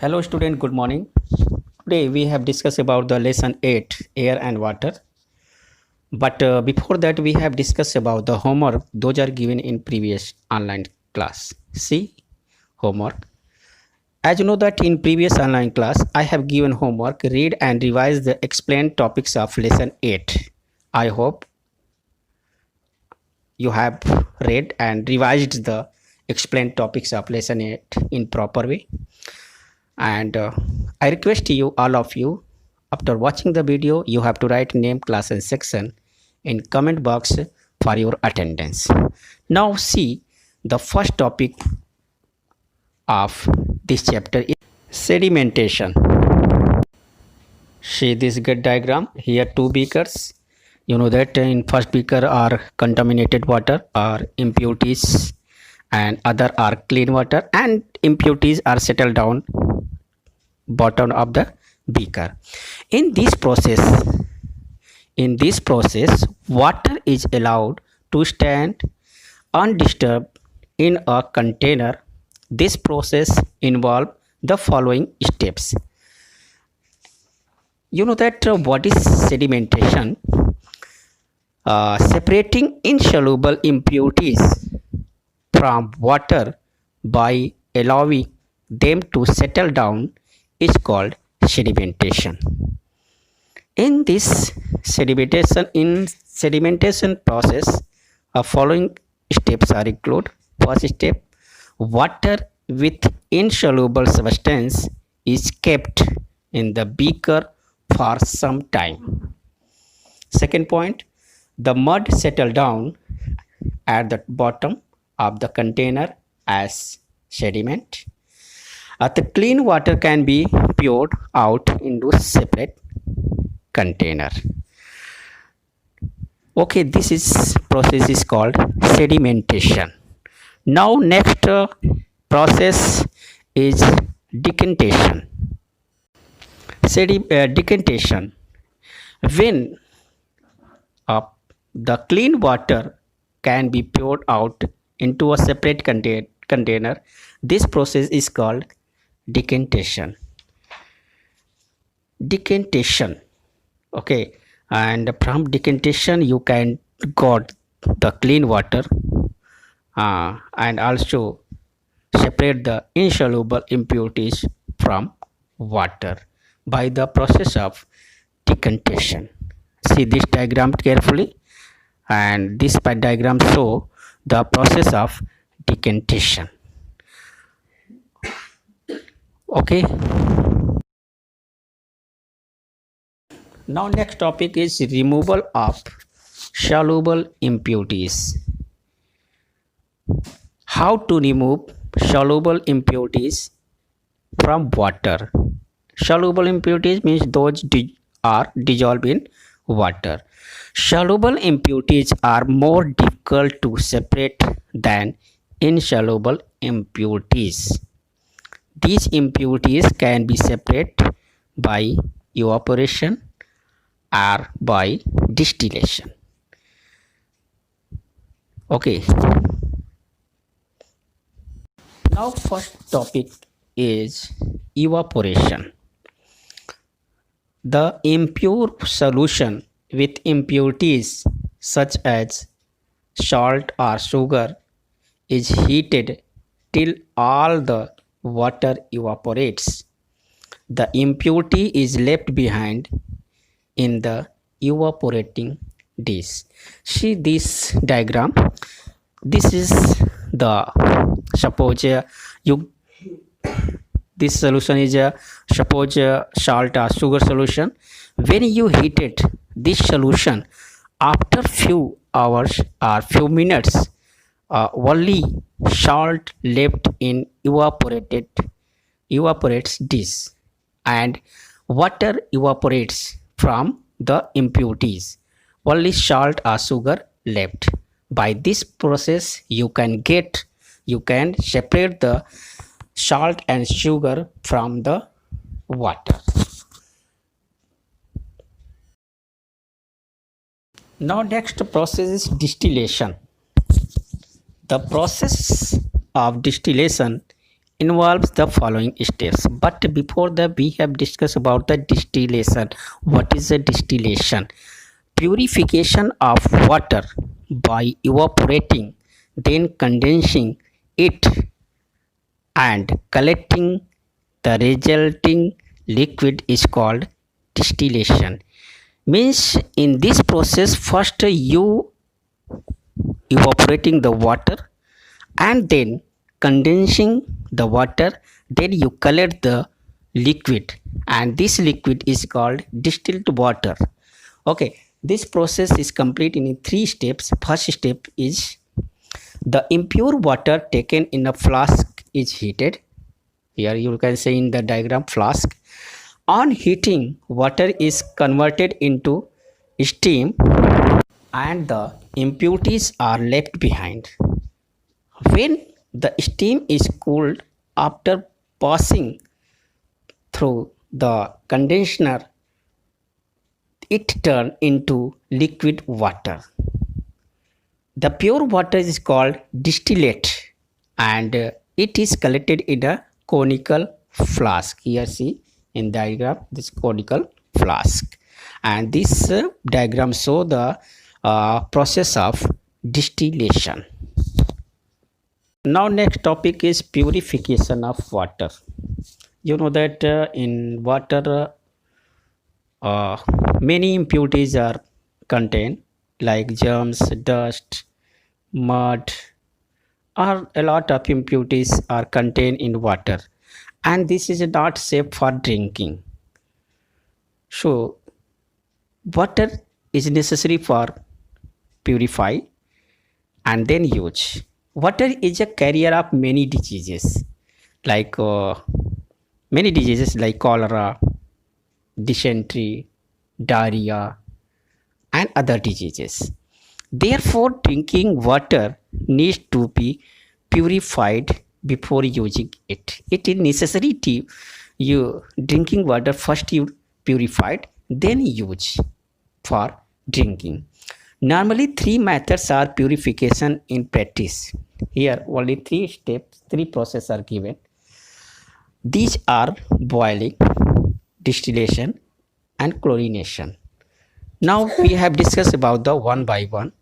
Hello student, good morning. Today we have discussed about the lesson 8 air and water. But before that we have discussed about the homework. Those are given in previous online class. See homework. As you know that in previous online class I have given homework, read and revise the explained topics of lesson 8. I hope you have read and revised the explained topics of lesson 8 in proper way. And I request you, all of you, after watching the video, you have to write name, class and section in comment box for your attendance. Now see, the first topic of this chapter is sedimentation. See this good diagram, here two beakers. You know that in first beaker are contaminated water or impurities, and other are clean water, and impurities are settled down bottom of the beaker. In this process water is allowed to stand undisturbed in a container. This process involves the following steps. You know that what is sedimentation? Separating insoluble impurities from water by allowing them to settle down is called sedimentation. In this sedimentation process, following steps are included. First step, water with insoluble substance is kept in the beaker for some time. Second point, the mud settle down at the bottom of the container as sediment. The clean water can be poured out into separate container. Okay, this is process is called sedimentation. Now next process is decantation. Decantation, when the clean water can be poured out into a separate container, this process is called decantation. Okay, and from decantation you can got the clean water and also separate the insoluble impurities from water by the process of decantation. See this diagram carefully, and this diagram show the process of decantation. Okay, now next topic is removal of soluble impurities. How to remove soluble impurities from water? Soluble impurities means those are dissolved in water. Soluble impurities are more difficult to separate than insoluble impurities. These impurities can be separated by evaporation or by distillation. Okay. Now first topic is evaporation. The impure solution with impurities such as salt or sugar is heated till all the water evaporates. The impurity is left behind in the evaporating dish. See this diagram. This is the suppose this solution is suppose salt or sugar solution. When you heat it, this solution, after few hours or few minutes, only salt left in evaporates dish, and water evaporates from the impurities. Only salt or sugar left. By this process you can separate the salt and sugar from the water. Now next process is distillation. The process of distillation involves the following steps. But before that, we have discussed about the distillation. What is the distillation? Purification of water by evaporating, then condensing it and collecting the resulting liquid is called distillation. Means in this process, first you evaporating the water and then condensing the water, then you collect the liquid, and this liquid is called distilled water. Okay, this process is complete in three steps. First step is the impure water taken in a flask is heated. Here you can see in the diagram flask. On heating, water is converted into steam and the impurities are left behind. When the steam is cooled after passing through the condenser, it turns into liquid water. The pure water is called distillate and it is collected in a conical flask. Here see in diagram this conical flask, and this diagram show the process of distillation. Now next topic is purification of water. You know that in water many impurities are contained like germs, dust, mud, or a lot of impurities are contained in water, and this is not safe for drinking. So water is necessary for purify and then use. Water is a carrier of many diseases like cholera, dysentery, diarrhea, and other diseases. Therefore, drinking water needs to be purified before using it. It is necessary to you drinking water first you purified, then use for drinking. Normally, three methods are purification in practice. Here, only three steps, three processes are given. These are boiling, distillation, and chlorination. Now we have discussed about the one by one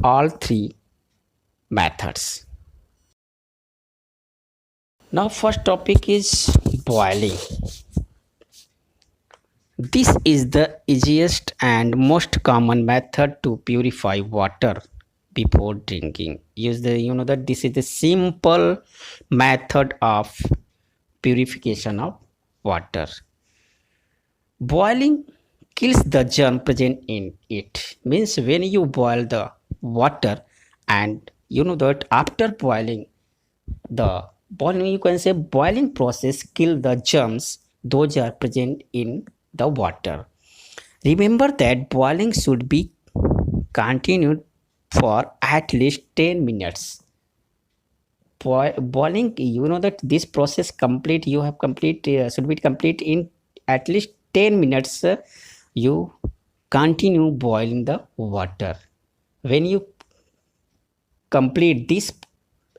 all three methods. Now first topic is boiling. This is the easiest and most common method to purify water before drinking. Use the you know that this is the simple method of purification of water. Boiling kills the germ present in it. Means when you boil the water, and you know that after boiling, the boiling you can say boiling process kill the germs those are present in the water. Remember that boiling should be continued for at least 10 minutes. Boiling, you know that this process complete you have complete should be complete in at least 10 minutes. You continue boiling the water. When you complete this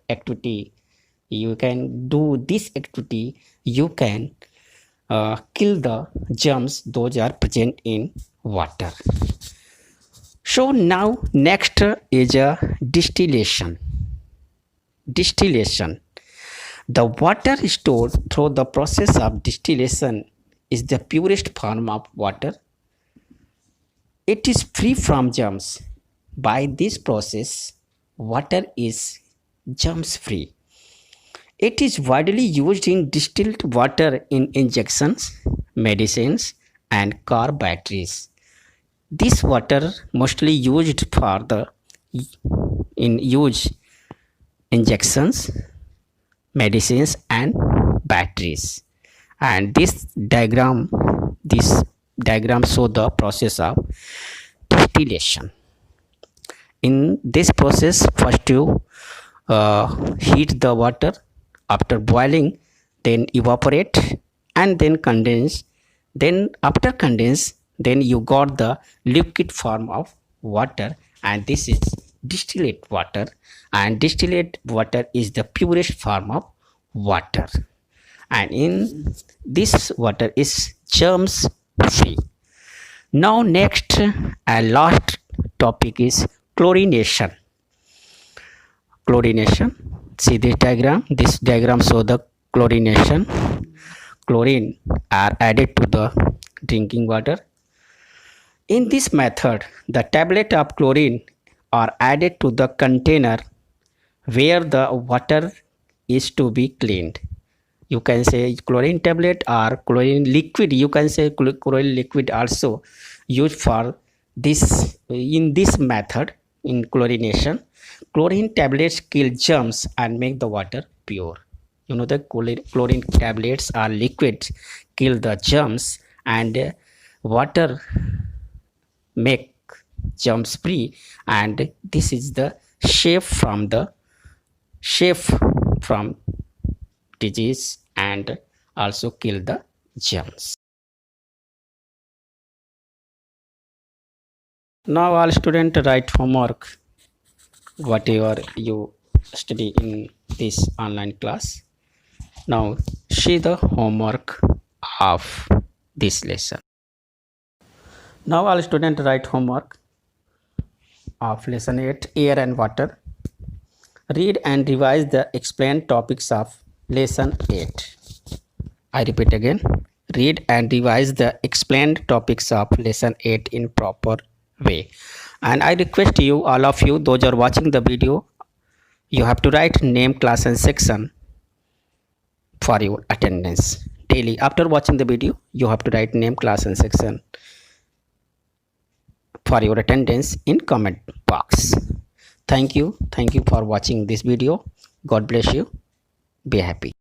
activity, you can do this activity, you can kill the germs those are present in water. So now next is a distillation. The water stored through the process of distillation is the purest form of water. It is free from germs. By this process, water is germs free. It is widely used in distilled water in injections, medicines, and car batteries. This water mostly used for the in use injections, medicines, and batteries. And this diagram show the process of distillation. In this process, first you heat the water. After boiling, then evaporate and then condense. Then after condense, then you got the liquid form of water, and this is distillate water. And distillate water is the purest form of water, and in this water is germs free. Now next and last topic is chlorination. Chlorination. See this diagram. This diagram shows the chlorination. Chlorine are added to the drinking water. In this method, the tablet of chlorine are added to the container where the water is to be cleaned. You can say chlorine tablet or chlorine liquid. You can say chlorine liquid also used for this. In this method, in chlorination, chlorine tablets kill germs and make the water pure. You know, the chlorine tablets are liquids, kill the germs, and water make germs free, and this is the safe from disease and also kill the germs. Now all students write homework whatever you study in this online class. Now see the homework of this lesson. Now all students write homework of lesson 8, air and water. Read and revise the explained topics of lesson 8. I repeat again. Read and revise the explained topics of lesson 8 in proper way. And I request you, all of you, those are watching the video, you have to write name, class and section for your attendance. Daily, after watching the video, you have to write name, class and section for your attendance in comment box. Thank you for watching this video. God bless you. Be happy.